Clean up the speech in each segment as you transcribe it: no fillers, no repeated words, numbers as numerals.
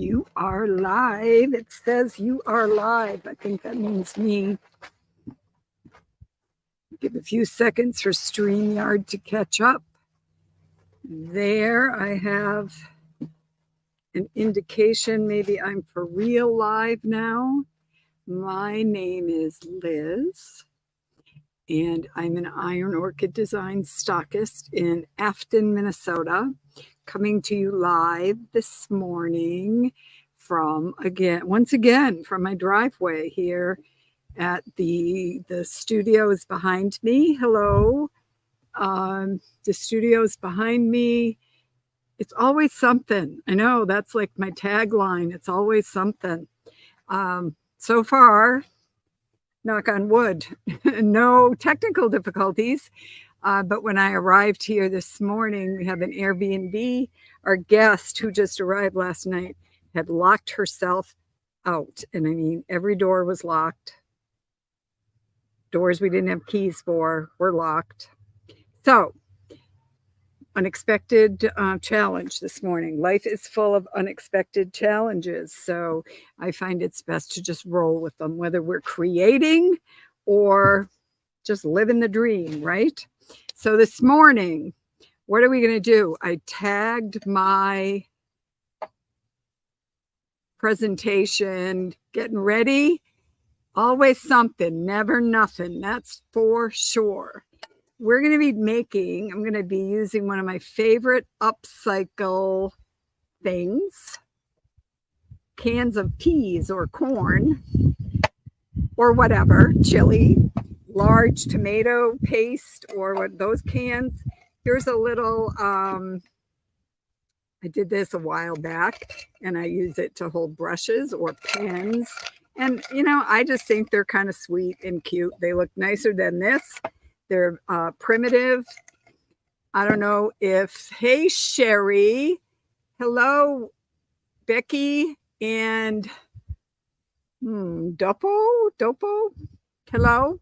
You are live. It says you are live. I think that means me. Give a few seconds for StreamYard to catch up. There I have an indication maybe I'm for real live now. My name is Liz, and I'm an Iron Orchid Design stockist in Afton, Minnesota, coming to you live this morning from, once again, from my driveway here at the studios behind me. Hello. The studios behind me. It's always something. I know that's like my tagline. It's always something. So far, knock on wood, no technical difficulties. But when I arrived here this morning, we have an Airbnb. Our guest who just arrived last night had locked herself out. And I mean, every door was locked. Doors we didn't have keys for were locked. So, unexpected challenge this morning. Life is full of unexpected challenges. So I find it's best to just roll with them, whether we're creating or just living the dream, right? So this morning, what are we going to do? I tagged my presentation, getting ready. Always something, never nothing. That's for sure. We're going to be I'm going to be using one of my favorite upcycle things, cans of peas or corn or whatever, chili, large tomato paste or what those cans. Here's a little, I did this a while back and I use it to hold brushes or pens. And, you know, I just think they're kind of sweet and cute. They look nicer than this. They're primitive. I don't know if, hey, Sherry. Hello, Becky and Dopo. Hello.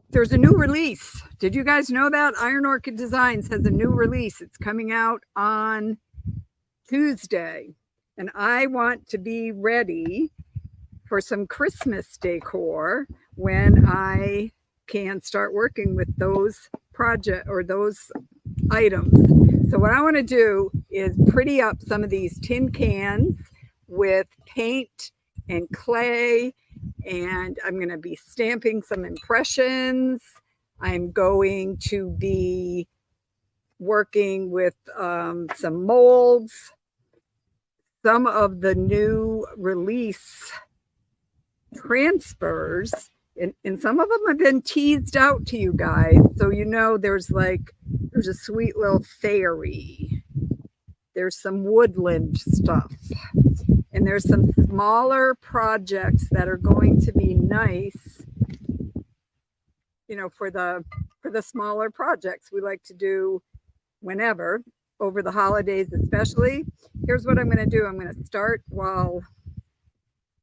There's a new release. Did you guys know that? Iron Orchid Designs has a new release. It's coming out on Tuesday. And I want to be ready for some Christmas decor when I can start working with those project or those items. So what I want to do is pretty up some of these tin cans with paint and clay, and I'm going to be stamping some impressions. I'm going to be working with some molds. Some of the new release transfers, and some of them have been teased out to you guys. So, you know, there's a sweet little fairy. There's some woodland stuff. And there's some smaller projects that are going to be nice, you know, for the smaller projects we like to do whenever, over the holidays especially. Here's what I'm going to do. I'm going to start while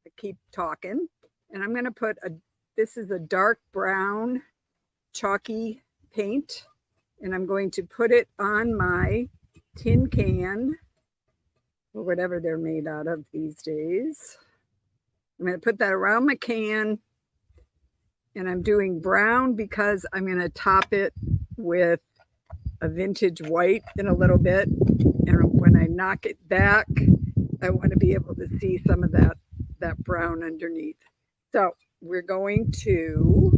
I keep talking, and I'm going to put this is a dark brown chalky paint, and I'm going to put it on my tin can, or whatever they're made out of these days. I'm going to put that around my can, and I'm doing brown because I'm going to top it with a vintage white in a little bit. And when I knock it back, I want to be able to see some of that brown underneath. So we're going to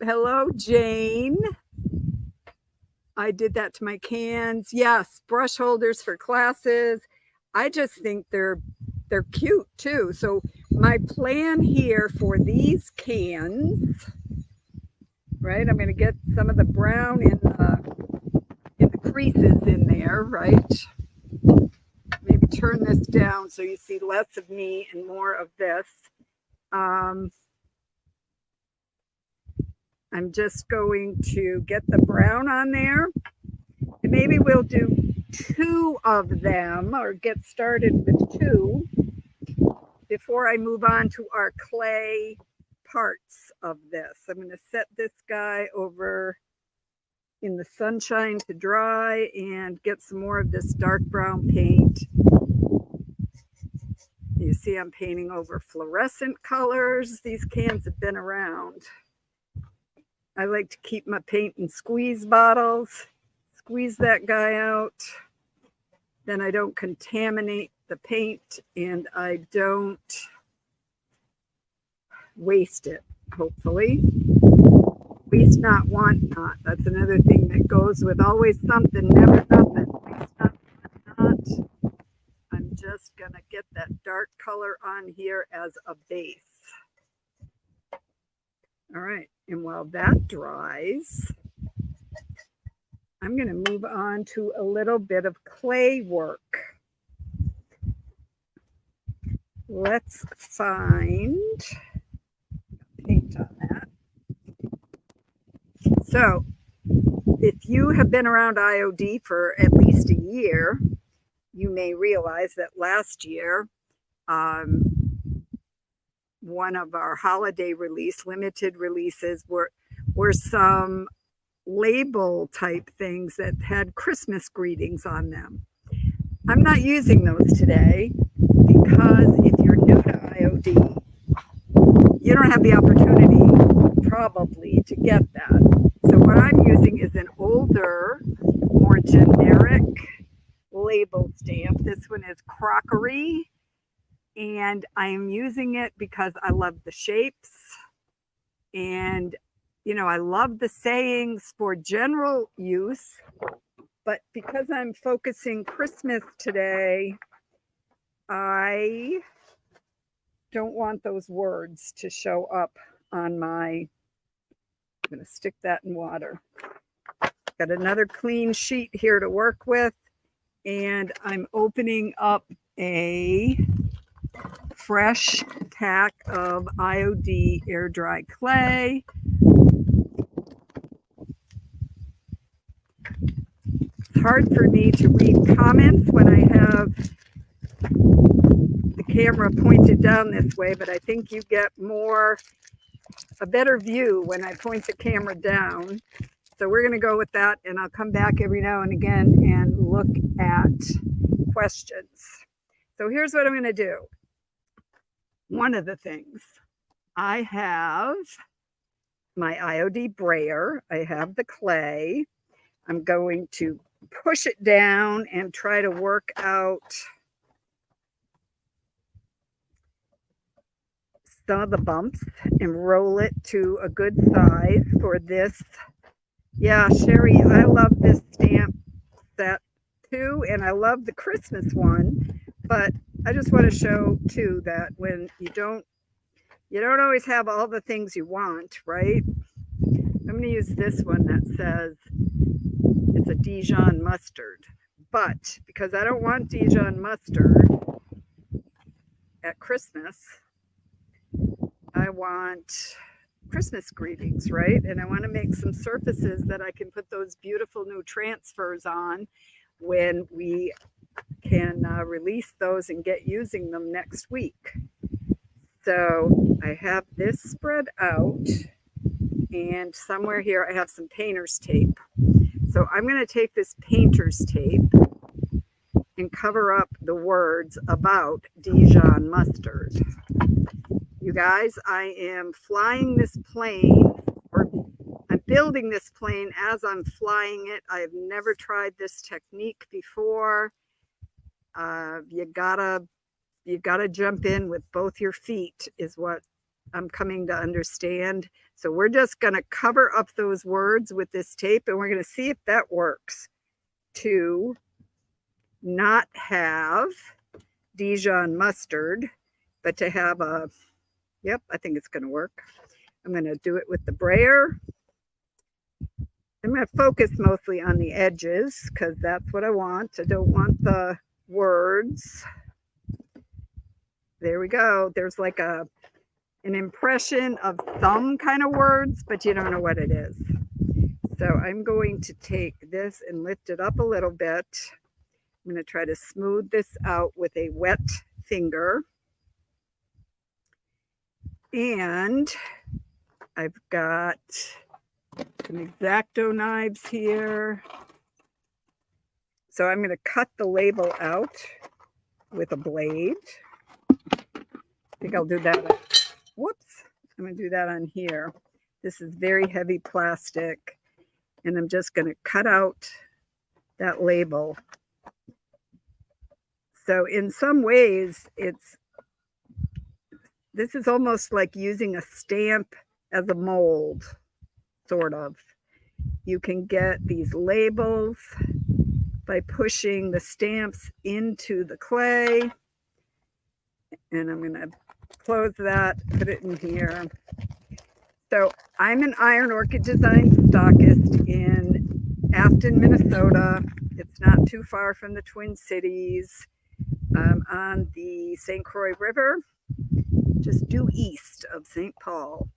hello, Jane. I did that to my cans. Yes, brush holders for classes. I just think they're cute too. So my plan here for these cans, right? I'm going to get some of the brown in the creases in there, right? Maybe turn this down so you see less of me and more of this. I'm just going to get the brown on there. And maybe we'll do 2 of them, or get started with 2 before I move on to our clay parts of this. I'm going to set this guy over in the sunshine to dry and get some more of this dark brown paint. You see I'm painting over fluorescent colors. These cans have been around. I like to keep my paint in squeeze bottles. Squeeze that guy out. Then I don't contaminate the paint and I don't waste it, hopefully. Waste not, want not. That's another thing that goes with always something, never nothing. Waste not, want not. I'm just going to get that dark color on here as a base. All right, and while that dries, I'm going to move on to a little bit of clay work. Let's find paint on that. So, if you have been around IOD for at least a year, you may realize that last year, one of our holiday limited releases were some label type things that had Christmas greetings on them. I'm not using those today because if you're new to IOD, you don't have the opportunity probably to get that. So what I'm using is an older, more generic label stamp. This one is Crockery, and I am using it because I love the shapes and I love the sayings for general use, but because I'm focusing Christmas today, I don't want those words to show up on I'm going to stick that in water. Got another clean sheet here to work with, and I'm opening up a fresh pack of IOD air dry clay. It's hard for me to read comments when I have the camera pointed down this way, but I think you get a better view when I point the camera down. So we're going to go with that, and I'll come back every now and again and look at questions. So here's what I'm going to do. One of the things, I have my IOD brayer. I have the clay. I'm going to push it down and try to work out some of the bumps and roll it to a good size for this. Yeah, Sherry, I love this stamp set too, and I love the Christmas one, but I just want to show too that when you don't always have all the things you want, right? I'm going to use this one that says it's a Dijon mustard, but because I don't want Dijon mustard at Christmas, I want Christmas greetings, right? And I want to make some surfaces that I can put those beautiful new transfers on when we can release those and get using them next week. So I have this spread out, and somewhere here I have some painter's tape. So I'm going to take this painter's tape and cover up the words about Dijon mustard. You guys, I am flying this plane, or I'm building this plane as I'm flying it. I've never tried this technique before. You gotta jump in with both your feet is what I'm coming to understand. So we're just going to cover up those words with this tape, and we're going to see if that works to not have Dijon mustard, but to have a, yep, I think it's going to work. I'm going to do it with the brayer. I'm going to focus mostly on the edges because that's what I want. I don't want the words. There we go. There's like an impression of thumb kind of words, but you don't know what it is. So I'm going to take this and lift it up a little bit. I'm going to try to smooth this out with a wet finger. And I've got some X-Acto knives here. So I'm going to cut the label out with a blade. I think I'll do that. Whoops. I'm going to do that on here. This is very heavy plastic, and I'm just going to cut out that label. So in some ways, this is almost like using a stamp as a mold, sort of. You can get these labels by pushing the stamps into the clay. And I'm going to close that, put it in here. So I'm an Iron Orchid Designs stockist in Afton, Minnesota. It's not too far from the Twin Cities, on the St. Croix River, just due east of St. Paul.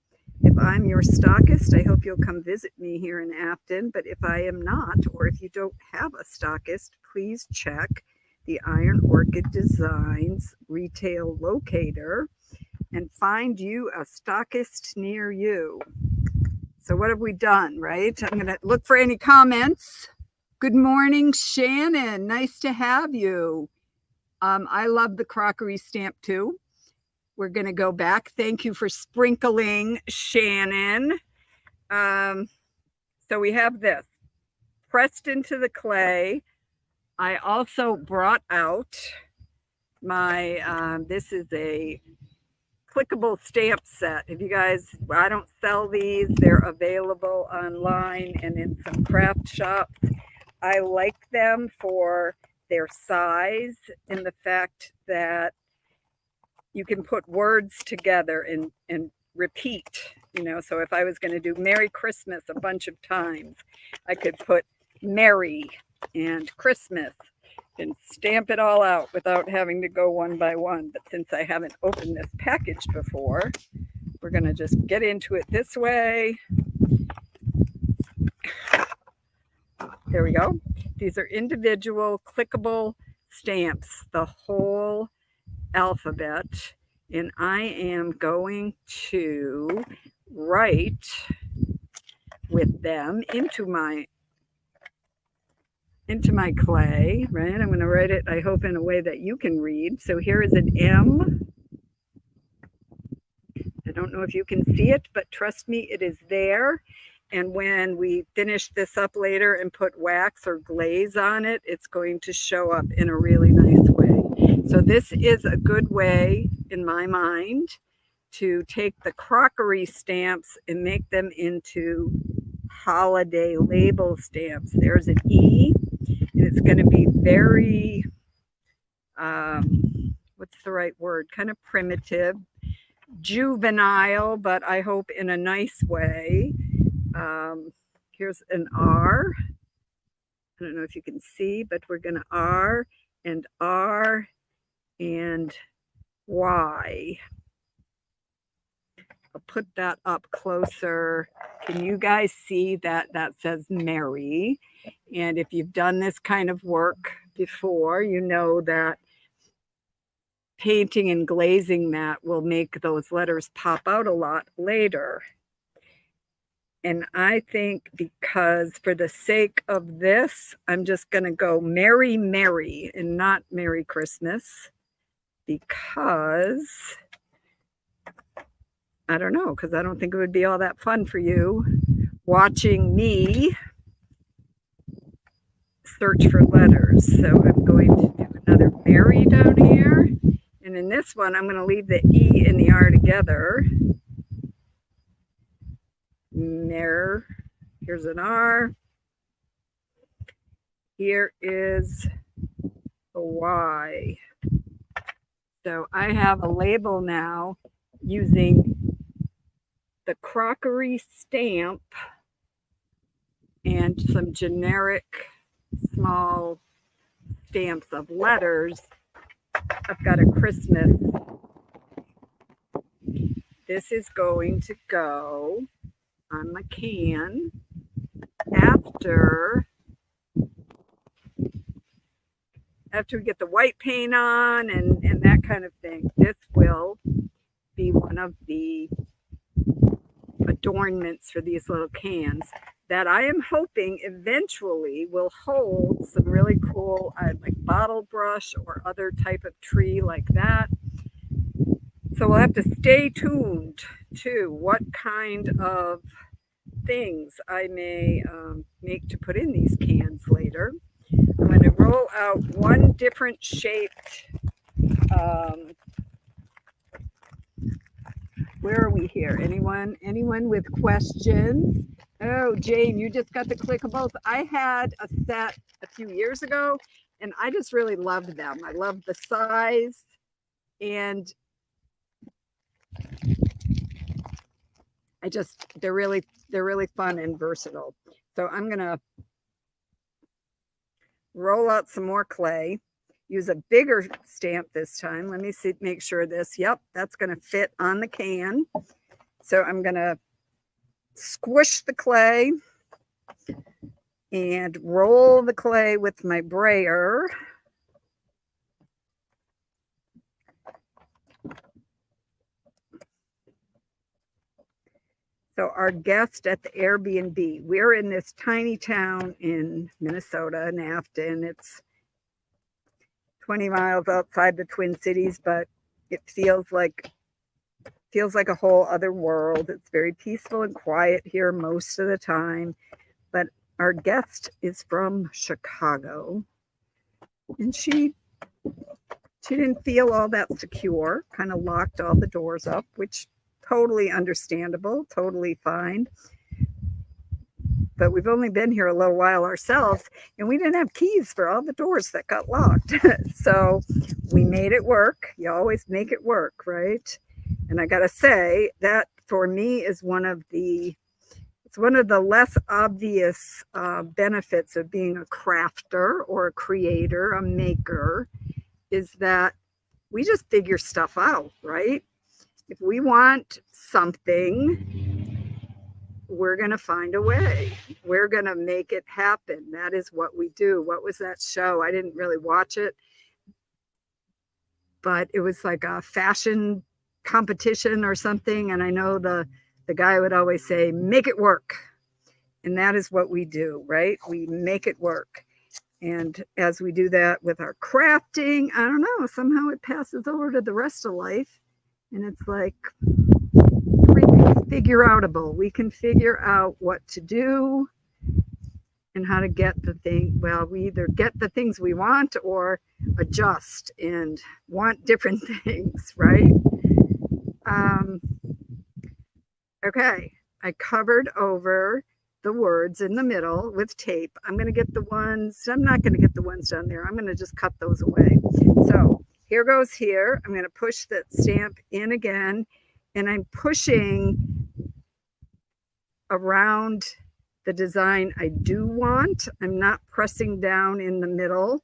If I'm your stockist, I hope you'll come visit me here in Afton. But if I am not, or if you don't have a stockist, please check the Iron Orchid Designs retail locator and find you a stockist near you. So what have we done, right? I'm going to look for any comments. Good morning, Shannon. Nice to have you. I love the crockery stamp too. We're going to go back. Thank you for sprinkling, Shannon. So we have this pressed into the clay. I also brought out my, this is a clickable stamp set. If you guys, I don't sell these. They're available online and in some craft shops. I like them for their size and the fact that you can put words together and repeat, you know. So if I was going to do Merry Christmas a bunch of times, I could put Merry and Christmas and stamp it all out without having to go one by one. But since I haven't opened this package before, we're going to just get into it this way. There we go. These are individual clickable stamps, the whole alphabet, and I am going to write with them into my clay, right? I'm going to write it, I hope, in a way that you can read. So here is an M. I don't know if you can see it, but trust me, it is there. And when we finish this up later and put wax or glaze on it, it's going to show up in a really nice way. So this is a good way, in my mind, to take the crockery stamps and make them into holiday label stamps. There's an E, and it's going to be very, what's the right word? Kind of primitive, juvenile, but I hope in a nice way. Here's an R. I don't know if you can see, but we're going to R and Y. I'll put that up closer. Can you guys see that that says Mary? And if you've done this kind of work before, you know that painting and glazing that will make those letters pop out a lot later. And I think because for the sake of this, I'm just going to go Merry, Merry and not Merry Christmas, because I don't know, because I don't think it would be all that fun for you watching me search for letters. So I'm going to do another Merry down here. And in this one, I'm going to leave the E and the R together. Mer. Here's an R. Here is a Y. So I have a label now using the crockery stamp and some generic small stamps of letters. I've got a Christmas. This is going to go on the can after we get the white paint on and that kind of thing. This will be one of the adornments for these little cans. that I am hoping eventually will hold some really cool like bottle brush or other type of tree like that. So we'll have to stay tuned to what kind of things I may make to put in these cans later. I'm going to roll out one different shaped, where are we here? Anyone with questions? Oh, Jane, you just got the clickables. I had a set a few years ago and I just really loved them. I loved the size and they're really fun and versatile. So I'm going to roll out some more clay, use a bigger stamp this time. Let me see, make sure this, yep, that's going to fit on the can. So I'm going to squish the clay and roll the clay with my brayer. So our guest at the Airbnb, we're in this tiny town in Minnesota, in Afton. It's 20 miles outside the Twin Cities, but it feels like a whole other world. It's very peaceful and quiet here most of the time. But our guest is from Chicago, and she didn't feel all that secure, kind of locked all the doors up, which totally understandable, totally fine. But we've only been here a little while ourselves, and we didn't have keys for all the doors that got locked. So we made it work. You always make it work, right? And I got to say that for me is one of the less obvious benefits of being a crafter or a creator, a maker, is that we just figure stuff out, right? If we want something, we're going to find a way. We're going to make it happen. That is what we do. What was that show? I didn't really watch it, but it was like a fashion competition or something. And I know the guy would always say, make it work. And that is what we do, right? We make it work. And as we do that with our crafting, I don't know, somehow it passes over to the rest of life. And it's like everything's figure outable. We can figure out what to do and how to get the thing. Well, we either get the things we want or adjust and want different things, right? Okay, I covered over the words in the middle with tape. I'm not going to get the ones down there. I'm going to just cut those away. So here goes here. I'm going to push that stamp in again, and I'm pushing around the design I do want. I'm not pressing down in the middle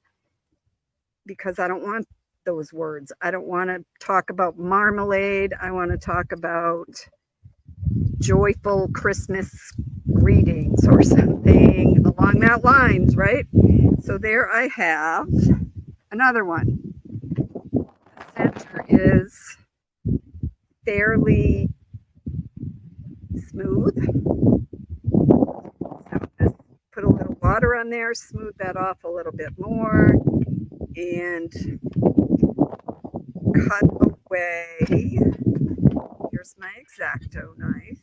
because I don't want those words. I don't want to talk about marmalade. I want to talk about joyful Christmas greetings or something along that lines, right? So there I have another one. The center is fairly smooth. So just put a little water on there, smooth that off a little bit more, and cut away. Here's my X-Acto knife.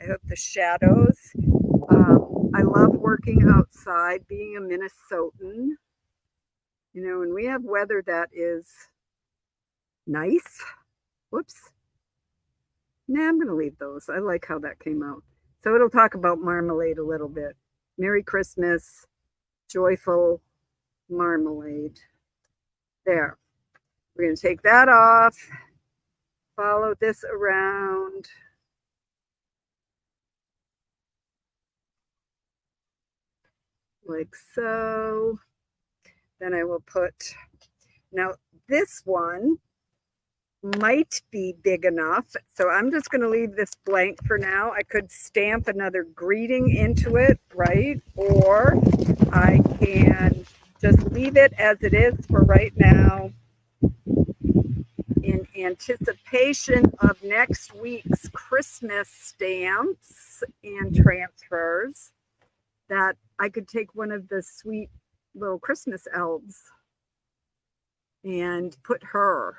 I hope the shadows. I love working outside, being a Minnesotan. You know, when we have weather that is nice. Whoops. Nah, I'm going to leave those. I like how that came out. So it'll talk about marmalade a little bit. Merry Christmas, joyful marmalade. There. We're going to take that off. Follow this around. Like so. Then I will put, now this one might be big enough, so I'm just going to leave this blank for now. I could stamp another greeting into it, right? Or I can just leave it as it is for right now in anticipation of next week's Christmas stamps and transfers. that I could take one of the sweet little Christmas elves and put her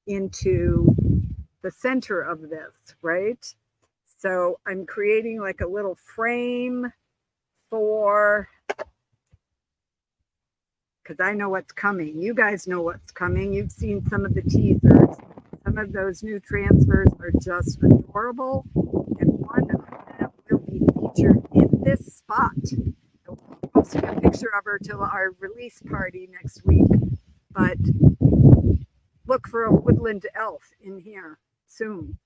into the center of this, right? So I'm creating like a little frame for, because I know what's coming. You guys know what's coming. You've seen some of the teasers. Some of those new transfers are just adorable. And one of them will be featured in this spot. I'll post a picture of her till our release party next week. But look for a woodland elf in here soon.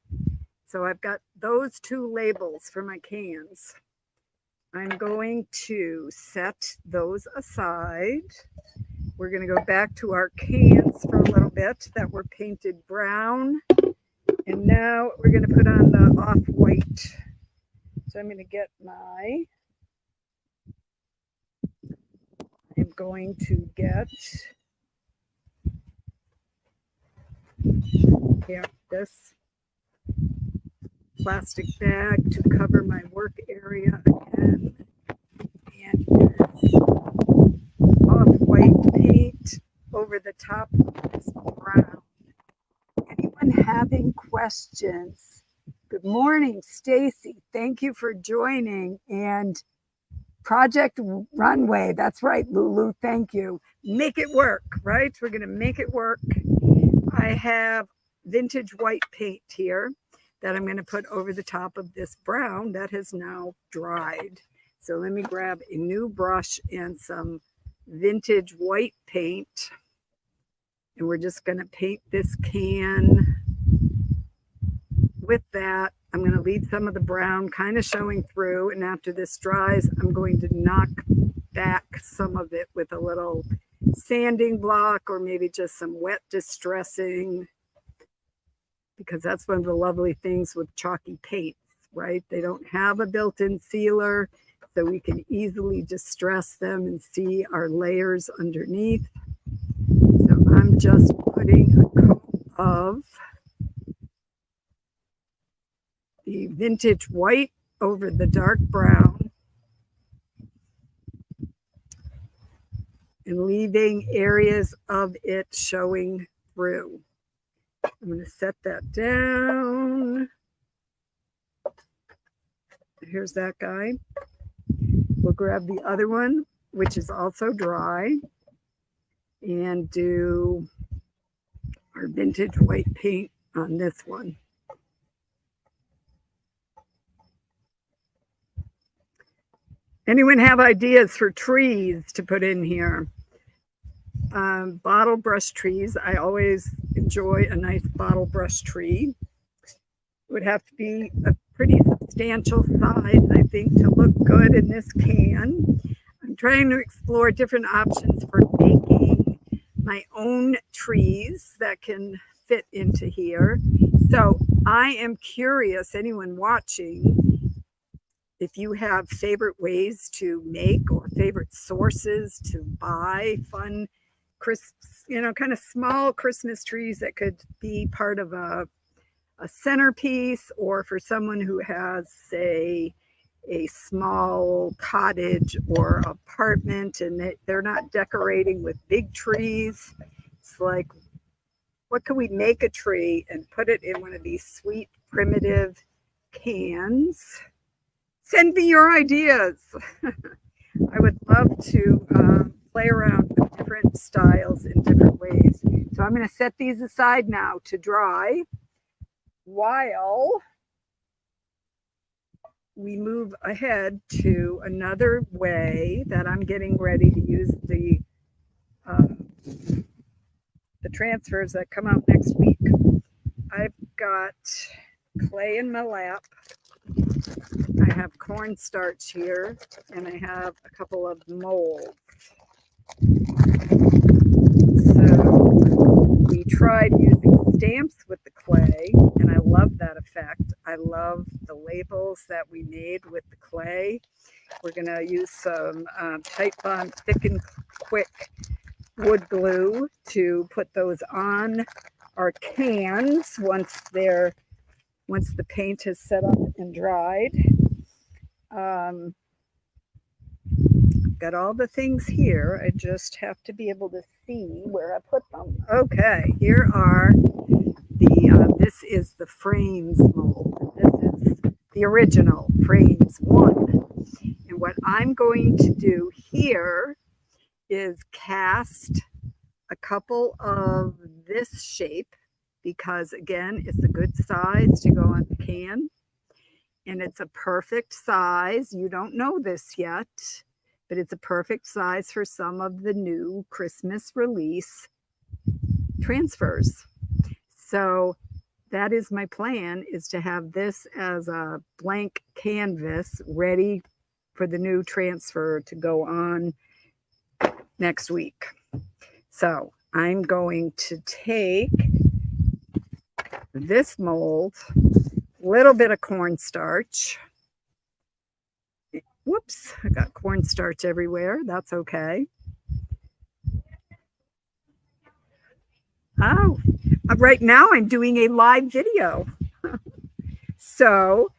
So I've got those two labels for my cans. I'm going to set those aside. We're going to go back to our cans for a little bit that were painted brown. And now we're going to put on the off-white. So I'm going to get I'm going to get here this plastic bag to cover my work area again. And here's off-white paint over the top of this brown. Anyone having questions? Good morning, Stacy. Thank you for joining. And Project Runway. That's right, Lulu. Thank you. Make it work, right? We're going to make it work. I have vintage white paint here that I'm going to put over the top of this brown that has now dried. So let me grab a new brush and some vintage white paint. And we're just going to paint this can with that. I'm going to leave some of the brown kind of showing through. And after this dries, I'm going to knock back some of it with a little sanding block or maybe just some wet distressing, because that's one of the lovely things with chalky paints, right? They don't have a built-in sealer, so we can easily distress them and see our layers underneath. So I'm just putting a coat of the vintage white over the dark brown and leaving areas of it showing through. I'm going to set that down. Here's that guy. We'll grab the other one, which is also dry, and do our vintage white paint on this one. Anyone have ideas for trees to put in here? Bottle brush trees. I always enjoy a nice bottle brush tree. It would have to be a pretty substantial size, I think, to look good in this can. I'm trying to explore different options for making my own trees that can fit into here. So I am curious, anyone watching, if you have favorite ways to make or favorite sources to buy fun, crisp, kind of small Christmas trees that could be part of a centerpiece, or for someone who has, say, a small cottage or apartment and they're not decorating with big trees. It's like, what can we make a tree and put it in one of these sweet primitive cans? Send me your ideas. I would love to play around with different styles in different ways. So I'm going to set these aside now to dry while we move ahead to another way that I'm getting ready to use the transfers that come out next week. I've got clay in my lap. I have cornstarch here, and I have a couple of molds. So we tried using stamps with the clay, and I love that effect. I love the labels that we made with the clay. We're going to use some Tight Bond Thick and Quick wood glue to put those on our cans once the paint has set up and dried. got all the things here. I just have to be able to see where I put them. Okay, here are this is the frames mold. This is the original frames 1. And what I'm going to do here is cast a couple of this shape, because again, it's a good size to go on the can. And it's a perfect size. You don't know this yet, but it's a perfect size for some of the new Christmas release transfers. So that is my plan, is to have this as a blank canvas ready for the new transfer to go on next week. So I'm going to take this mold, a little bit of cornstarch. Whoops, I got cornstarch everywhere. That's okay. Oh, right now I'm doing a live video. So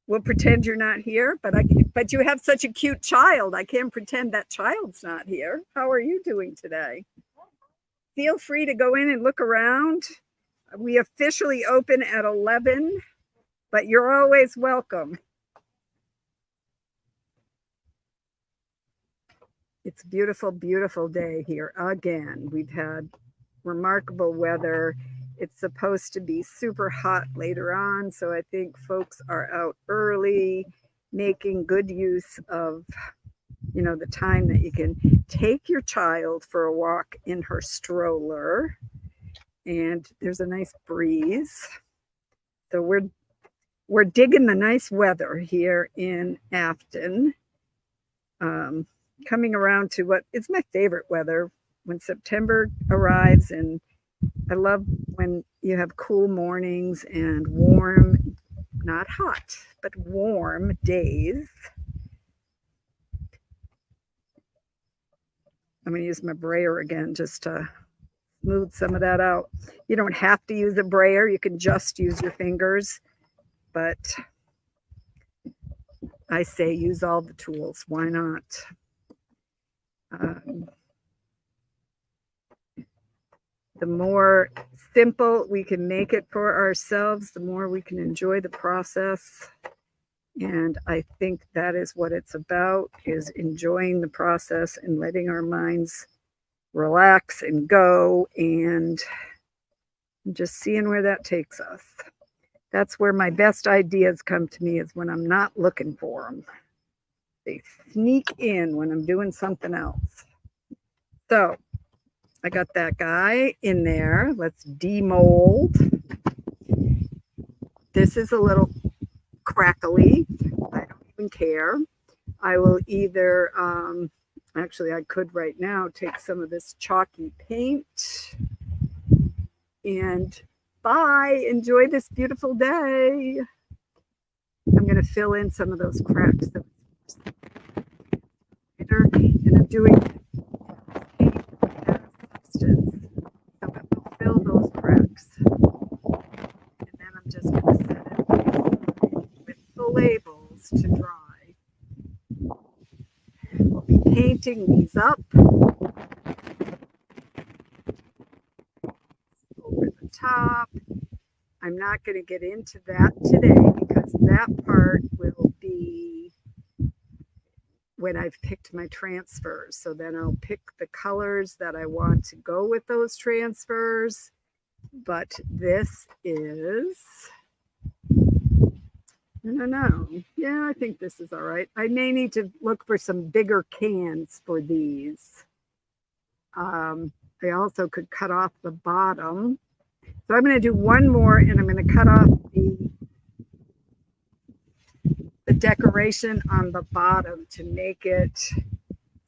we'll pretend you're not here, but you have such a cute child. I can't pretend that child's not here. How are you doing today? Feel free to go in and look around. We officially open at 11, but you're always welcome. It's a beautiful, beautiful day here again. We've had remarkable weather. It's supposed to be super hot later on, so I think folks are out early, making good use of, the time that you can take your child for a walk in her stroller. And there's a nice breeze. So we're digging the nice weather here in Afton. Coming around to what is my favorite weather, when September arrives, and I love when you have cool mornings and warm, not hot, but warm days. I'm going to use my brayer again just to smooth some of that out. You don't have to use a brayer. You can just use your fingers, but I say use all the tools. Why not? The more simple we can make it for ourselves, the more we can enjoy the process. And I think that is what it's about, is enjoying the process and letting our minds relax and go, and just seeing where that takes us. That's where my best ideas come to me, is when I'm not looking for them. They sneak in when I'm doing something else. So I got that guy in there. Let's demold. This is a little crackly. I don't even care. I will either, actually I could right now take some of this chalky paint and bye. Enjoy this beautiful day. I'm going to fill in some of those cracks. And I'm doing substance, so it will fill those cracks. And then I'm just going to set it with the labels to dry. We'll be painting these up over the top. I'm not going to get into that today, because that part will be when I've picked my transfers. So then I'll pick the colors that I want to go with those transfers. But this is, no. Yeah, I think this is all right. I may need to look for some bigger cans for these. I also could cut off the bottom. So I'm going to do one more, and I'm going to cut off the decoration on the bottom to make it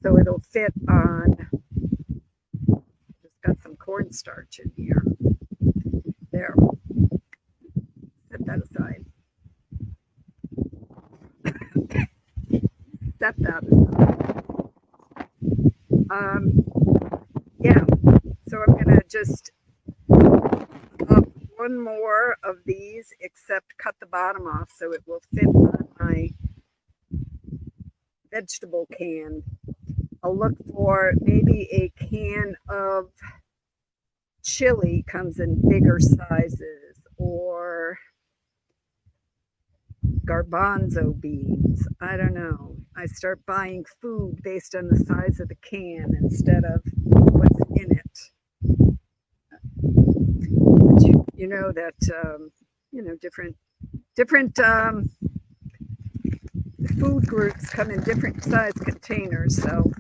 so it'll fit on. Just got some cornstarch in here. There. Set that aside. Set that aside. Yeah. So I'm gonna just up one more of these, except cut the bottom off so it will fit on my vegetable can. I'll look for maybe a can of chili comes in bigger sizes, or garbanzo beans. I don't know. I start buying food based on the size of the can instead of what's in it. But you know that different food groups come in different size containers. So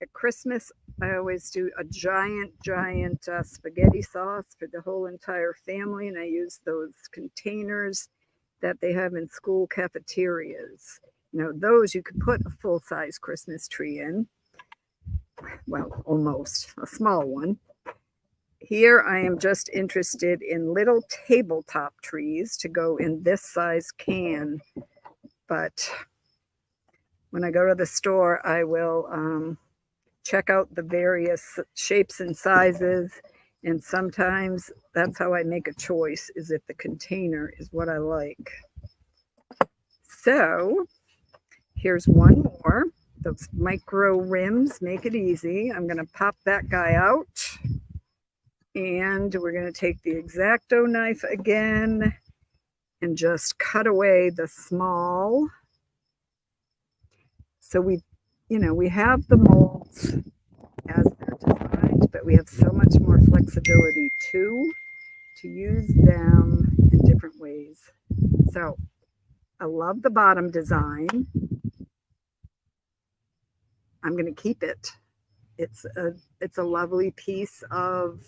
at Christmas, I always do a giant spaghetti sauce for the whole entire family, and I use those containers that they have in school cafeterias. Those you could put a full-size Christmas tree in. Well, almost a small one. Here I am just interested in little tabletop trees to go in this size can. But when I go to the store, I will check out the various shapes and sizes. And sometimes that's how I make a choice, is if the container is what I like. So here's one more. Those micro rims make it easy. I'm going to pop that guy out. And we're going to take the X-Acto knife again and just cut away the small. So we have the molds as they're designed, but we have so much more flexibility too to use them in different ways. So I love the bottom design. I'm going to keep it. It's a lovely piece of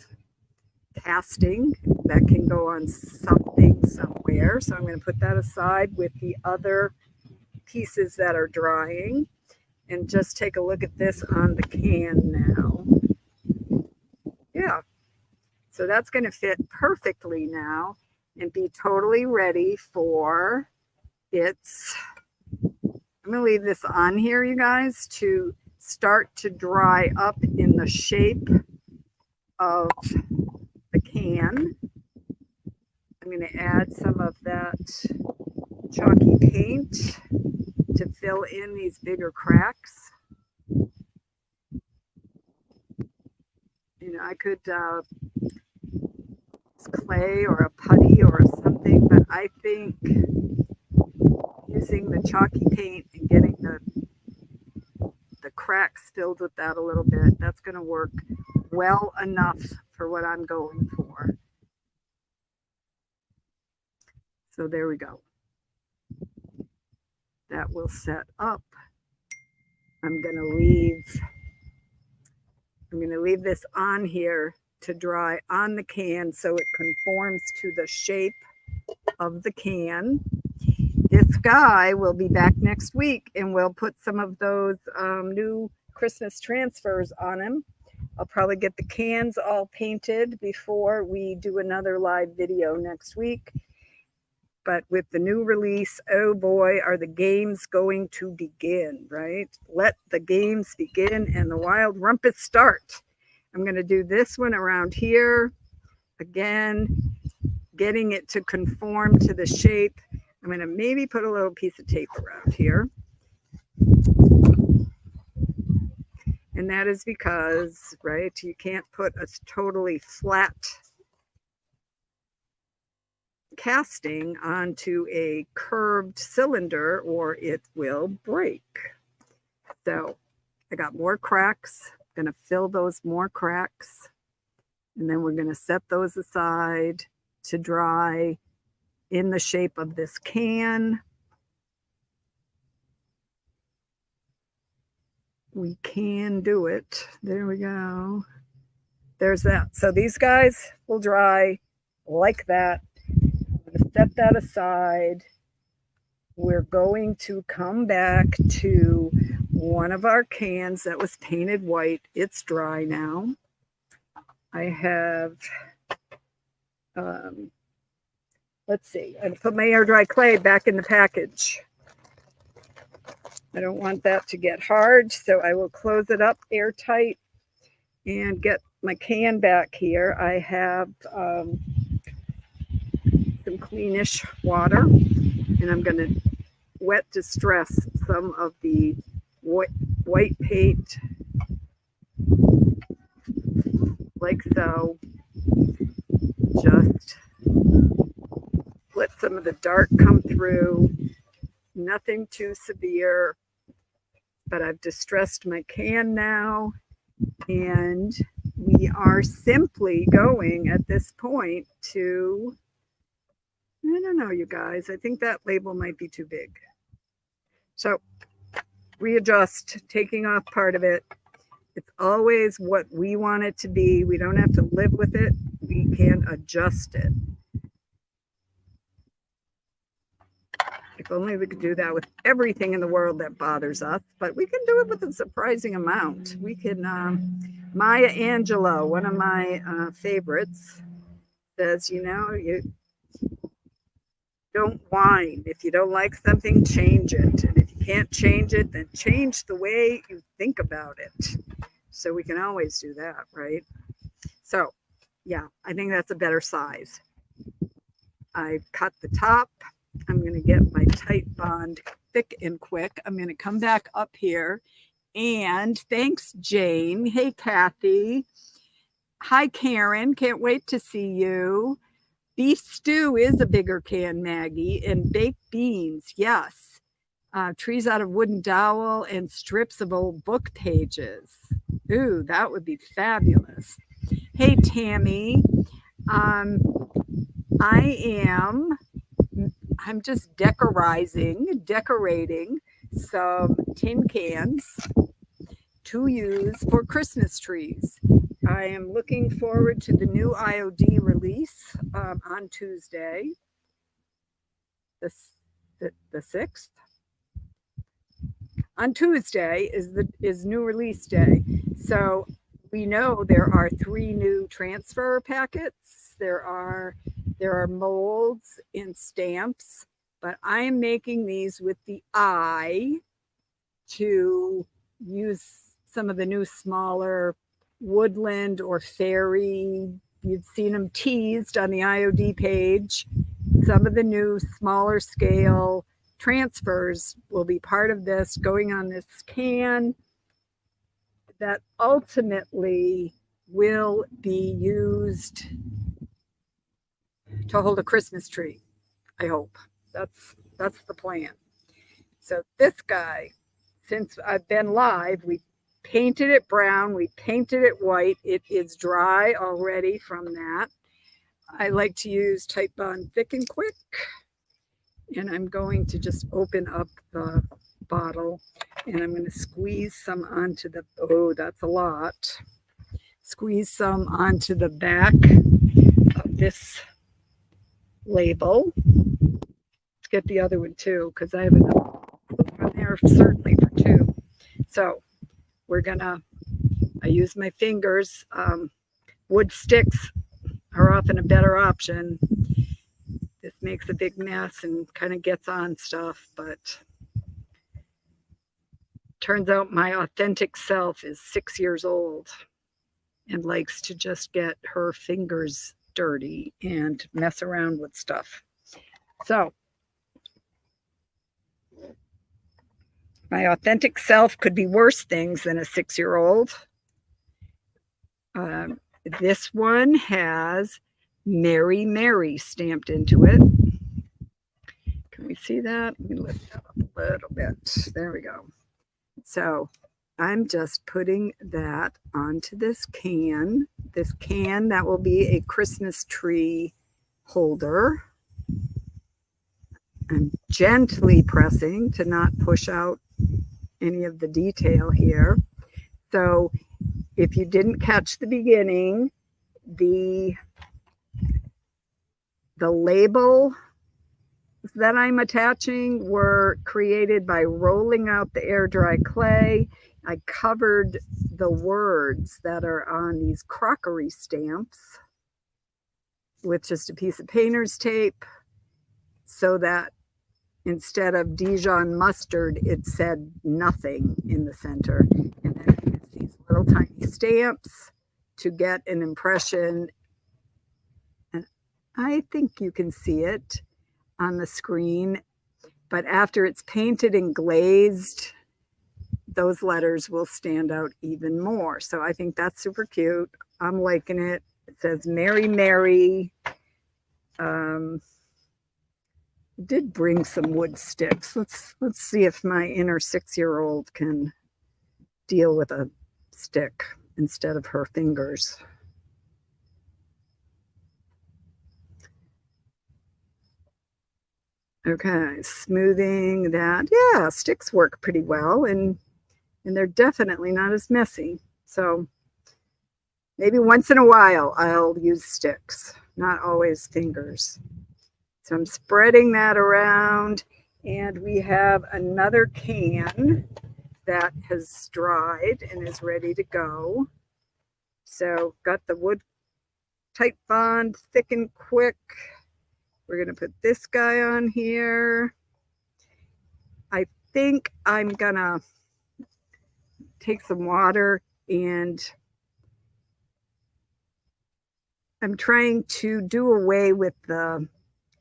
casting that can go on something somewhere. So I'm going to put that aside with the other pieces that are drying, and just take a look at this on the can now. Yeah, so that's going to fit perfectly now and be totally ready for its. I'm going to leave this on here, you guys, to start to dry up in the shape of the can. I'm going to add some of that chalky paint to fill in these bigger cracks. I could use clay or a putty or something, but I think using the chalky paint and getting the cracks filled with that a little bit, that's going to work well enough for what I'm going for. So there we go. That will set up. I'm going to leave this on here to dry on the can so it conforms to the shape of the can. This guy will be back next week, and we'll put some of those new Christmas transfers on him. I'll probably get the cans all painted before we do another live video next week. But with the new release, oh boy, are the games going to begin, right? Let the games begin and the wild rumpus start. I'm going to do this one around here. Again, getting it to conform to the shape. I'm going to maybe put a little piece of tape around here. And that is because, right, you can't put a totally flat casting onto a curved cylinder or it will break. So I got more cracks. I'm going to fill those more cracks. And then we're going to set those aside to dry in the shape of this can. We can do it. There we go. There's that. So these guys will dry like that. I'm going to set that aside. We're going to come back to one of our cans that was painted white. It's dry now. I have, let's see, I put my air dry clay back in the package. I don't want that to get hard, so I will close it up airtight and get my can back here. I have some cleanish water, and I'm going to wet distress some of the white paint like so. Just let some of the dark come through. Nothing too severe, but I've distressed my can now, and we are simply going at this point to, I don't know, you guys, I think that label might be too big. So readjust, taking off part of it. It's always what we want it to be. We don't have to live with it. We can adjust it. If only we could do that with everything in the world that bothers us, but we can do it with a surprising amount. We can, Maya Angelou, one of my favorites, says, you know, you don't whine. If you don't like something, change it. And if you can't change it, then change the way you think about it. So we can always do that, right? So, yeah, I think that's a better size. I cut the top. I'm going to get my Titebond thick and quick. I'm going to come back up here. And thanks, Jane. Hey, Kathy. Hi, Karen. Can't wait to see you. Beef stew is a bigger can, Maggie. And baked beans, yes. Trees out of wooden dowel and strips of old book pages. Ooh, that would be fabulous. Hey, Tammy. I'm just decorating some tin cans to use for Christmas trees. I am looking forward to the new IOD release on Tuesday, the 6th. On Tuesday is new release day. So we know there are 3 new transfer packets. There are molds and stamps, but I am making these with the eye to use some of the new smaller woodland or fairy. You've seen them teased on the IOD page. Some of the new smaller scale transfers will be part of this, going on this can that ultimately will be used to hold a Christmas tree. I hope that's the plan. So this guy, since I've been live, we painted it brown, we painted it white. It is dry already from that. I like to use Titebond Thick and Quick, and I'm going to just open up the bottle, and I'm going to squeeze some onto the, oh, that's a lot. Squeeze some onto the back of this label. Let's get the other one too, because I have enough on there certainly for 2. So we're gonna, I use my fingers. Wood sticks are often a better option. This makes a big mess and kind of gets on stuff, but turns out my authentic self is 6 years old and likes to just get her fingers dirty and mess around with stuff. So my authentic self could be worse things than a 6-year-old. This one has Mary Mary stamped into it. Can we see that? Let me lift that up a little bit. There we go. So I'm just putting that onto this can. This can that will be a Christmas tree holder. I'm gently pressing to not push out any of the detail here. So if you didn't catch the beginning, the label that I'm attaching were created by rolling out the air dry clay. I covered the words that are on these crockery stamps with just a piece of painter's tape, so that instead of Dijon mustard, it said nothing in the center. And then I use these little tiny stamps to get an impression. And I think you can see it on the screen. But after it's painted and glazed, those letters will stand out even more. So I think that's super cute. I'm liking it. It says Mary Mary. Did bring some wood sticks. Let's see if my inner 6-year-old can deal with a stick instead of her fingers. Okay, smoothing that. Yeah, sticks work pretty well, and they're definitely not as messy. So maybe once in a while I'll use sticks, not always fingers. So I'm spreading that around, and we have another can that has dried and is ready to go. So got the wood tight bond, thick and quick. We're going to put this guy on here. I think I'm going to take some water, and I'm trying to do away with the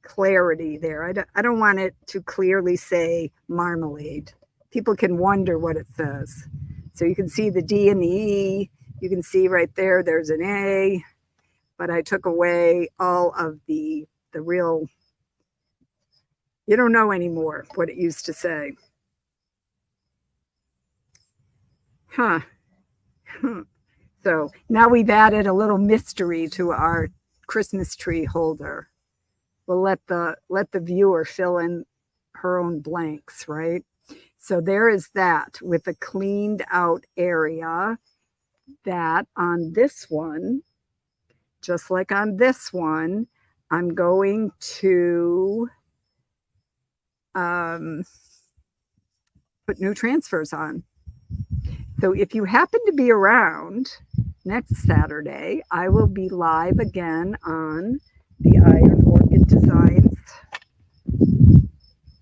clarity there. I don't want it to clearly say marmalade. People can wonder what it says. So you can see the D and the E. You can see right there, there's an A, but I took away all of the real, you don't know anymore what it used to say. Huh. So now we've added a little mystery to our Christmas tree holder. We'll let the viewer fill in her own blanks, right? So there is that with a cleaned out area. That on this one, just like on this one, I'm going to put new transfers on. So if you happen to be around next Saturday, I will be live again on the Iron Orchid Designs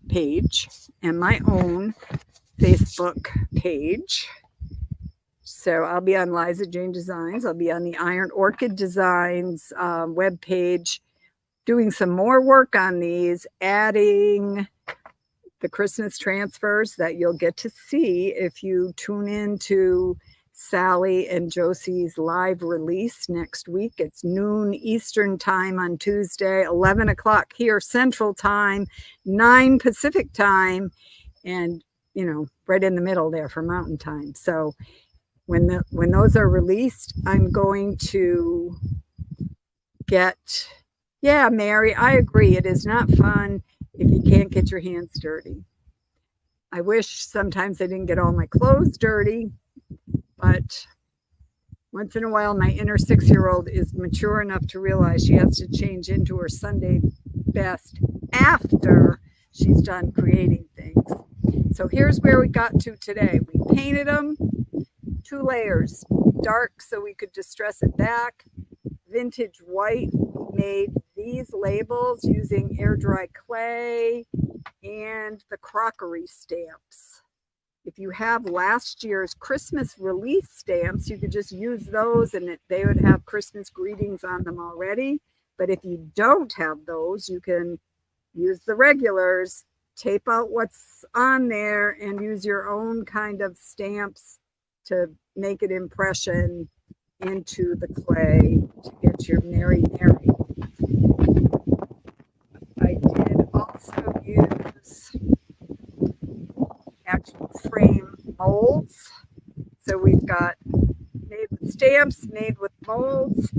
page and my own Facebook page. So I'll be on Liza Jane Designs. I'll be on the Iron Orchid Designs webpage, doing some more work on these, adding the Christmas transfers that you'll get to see if you tune in to Sally and Josie's live release next week. It's noon Eastern time on Tuesday, 11 o'clock here Central time, 9 Pacific time, and, you know, right in the middle there for Mountain time. So when those are released, I'm going to get, yeah, Mary, I agree. It is not fun if you can't get your hands dirty. I wish sometimes I didn't get all my clothes dirty, but once in a while, my inner 6-year-old is mature enough to realize she has to change into her Sunday best after she's done creating things. So here's where we got to today. We painted them 2 layers, dark so we could distress it back, vintage white. We made these labels using air dry clay and the crockery stamps. If you have last year's Christmas release stamps, you could just use those and they would have Christmas greetings on them already. But if you don't have those, you can use the regulars, tape out what's on there, and use your own kind of stamps to make an impression into the clay to get your Mary Mary. I did also use actual frame molds. So we've got made with stamps, made with molds.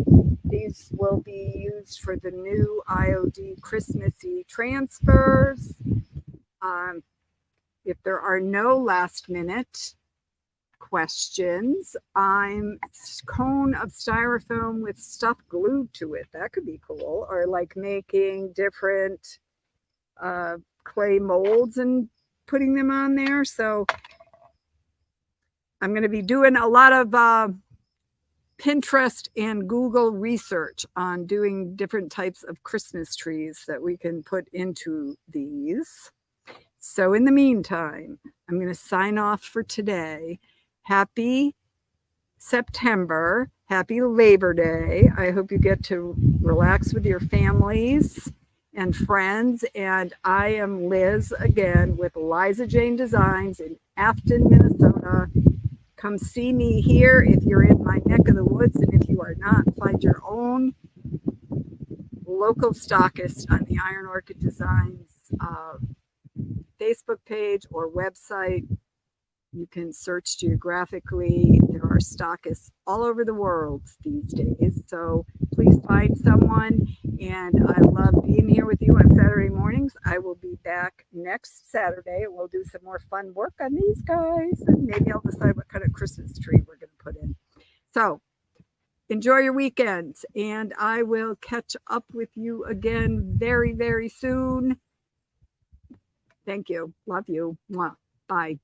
These will be used for the new IOD Christmassy transfers. If there are no last minute questions, I'm cone of styrofoam with stuff glued to it. That could be cool. Or like making different clay molds and putting them on there. So I'm going to be doing a lot of Pinterest and Google research on doing different types of Christmas trees that we can put into these. So in the meantime, I'm going to sign off for today. Happy September. Happy Labor Day. I hope you get to relax with your families and friends. And I am Liz again with Liza Jane Designs in Afton, Minnesota. Come see me here if you're in my neck of the woods, and if you are not, find your own local stockist on the Iron Orchid Designs Facebook page or website. You can search geographically. There are stockists all over the world these days. So please find someone. And I love being here with you on Saturday mornings. I will be back next Saturday. We'll do some more fun work on these guys. And maybe I'll decide what kind of Christmas tree we're going to put in. So enjoy your weekend. And I will catch up with you again very, very soon. Thank you. Love you. Mwah. Bye.